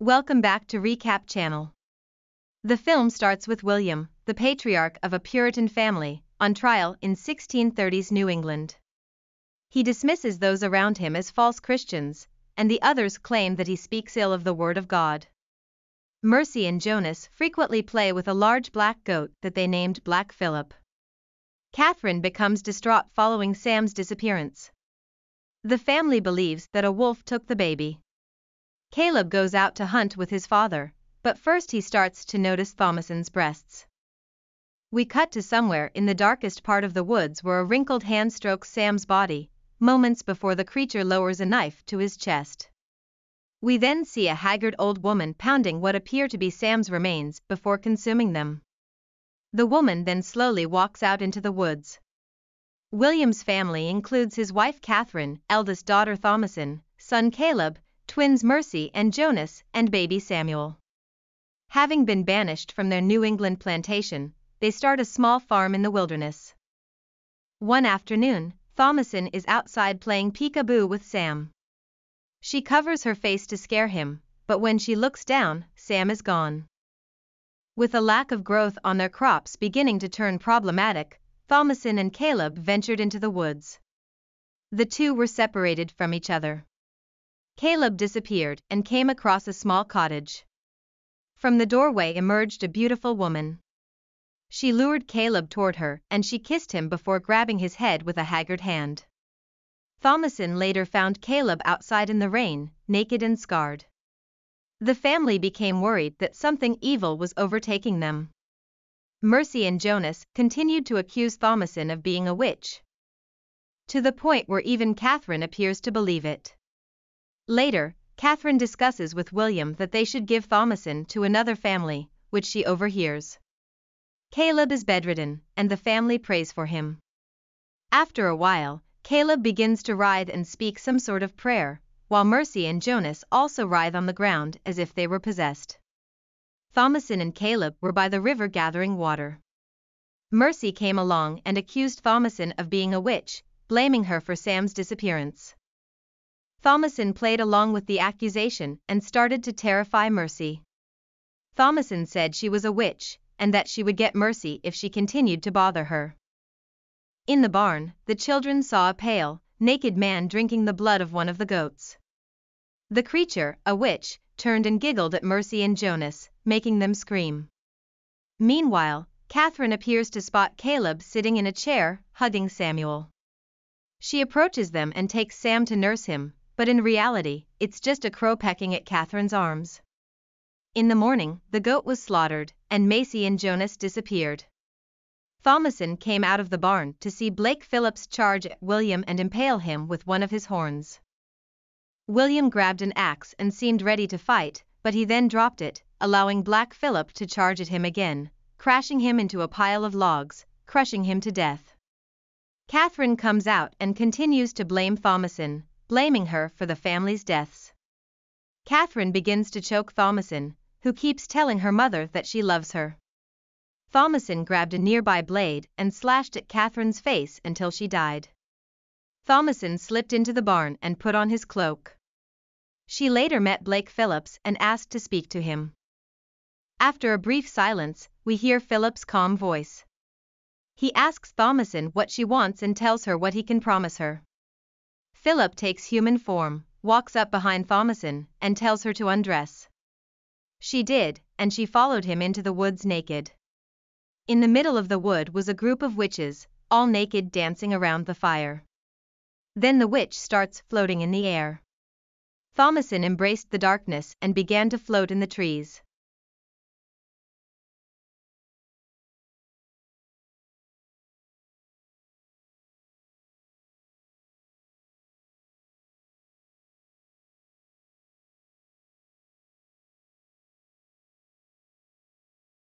Welcome back to Recap Channel. The film starts with William, the patriarch of a Puritan family, on trial in 1630s New England. He dismisses those around him as false Christians, and the others claim that he speaks ill of the Word of God. Mercy and Jonas frequently play with a large black goat that they named Black Philip. Catherine becomes distraught following Sam's disappearance. The family believes that a wolf took the baby. Caleb goes out to hunt with his father, but first he starts to notice Thomason's breasts. We cut to somewhere in the darkest part of the woods where a wrinkled hand strokes Sam's body, moments before the creature lowers a knife to his chest. We then see a haggard old woman pounding what appear to be Sam's remains before consuming them. The woman then slowly walks out into the woods. William's family includes his wife Catherine, eldest daughter Thomason, son Caleb, twins Mercy and Jonas, and baby Samuel. Having been banished from their New England plantation, they start a small farm in the wilderness. One afternoon, Thomason is outside playing peekaboo with Sam. She covers her face to scare him, but when she looks down, Sam is gone. With a lack of growth on their crops beginning to turn problematic, Thomason and Caleb ventured into the woods. The two were separated from each other. Caleb disappeared and came across a small cottage. From the doorway emerged a beautiful woman. She lured Caleb toward her and she kissed him before grabbing his head with a haggard hand. Thomason later found Caleb outside in the rain, naked and scarred. The family became worried that something evil was overtaking them. Mercy and Jonas continued to accuse Thomason of being a witch, to the point where even Catherine appears to believe it. Later, Catherine discusses with William that they should give Thomason to another family, which she overhears. Caleb is bedridden, and the family prays for him. After a while, Caleb begins to writhe and speak some sort of prayer, while Mercy and Jonas also writhe on the ground as if they were possessed. Thomason and Caleb were by the river gathering water. Mercy came along and accused Thomason of being a witch, blaming her for Sam's disappearance. Thomason played along with the accusation and started to terrify Mercy. Thomason said she was a witch, and that she would get Mercy if she continued to bother her. In the barn, the children saw a pale, naked man drinking the blood of one of the goats. The creature, a witch, turned and giggled at Mercy and Jonas, making them scream. Meanwhile, Catherine appears to spot Caleb sitting in a chair, hugging Samuel. She approaches them and takes Sam to nurse him, but in reality, it's just a crow pecking at Catherine's arms. In the morning, the goat was slaughtered, and Mercy and Jonas disappeared. Thomason came out of the barn to see Blake Phillips charge at William and impale him with one of his horns. William grabbed an axe and seemed ready to fight, but he then dropped it, allowing Black Philip to charge at him again, crashing him into a pile of logs, crushing him to death. Catherine comes out and continues to blame Thomason, blaming her for the family's deaths. Catherine begins to choke Thomason, who keeps telling her mother that she loves her. Thomason grabbed a nearby blade and slashed at Catherine's face until she died. Thomason slipped into the barn and put on his cloak. She later met Blake Phillips and asked to speak to him. After a brief silence, we hear Phillips' calm voice. He asks Thomason what she wants and tells her what he can promise her. Philip takes human form, walks up behind Thomason, and tells her to undress. She did, and she followed him into the woods naked. In the middle of the wood was a group of witches, all naked, dancing around the fire. Then the witch starts floating in the air. Thomason embraced the darkness and began to float in the trees.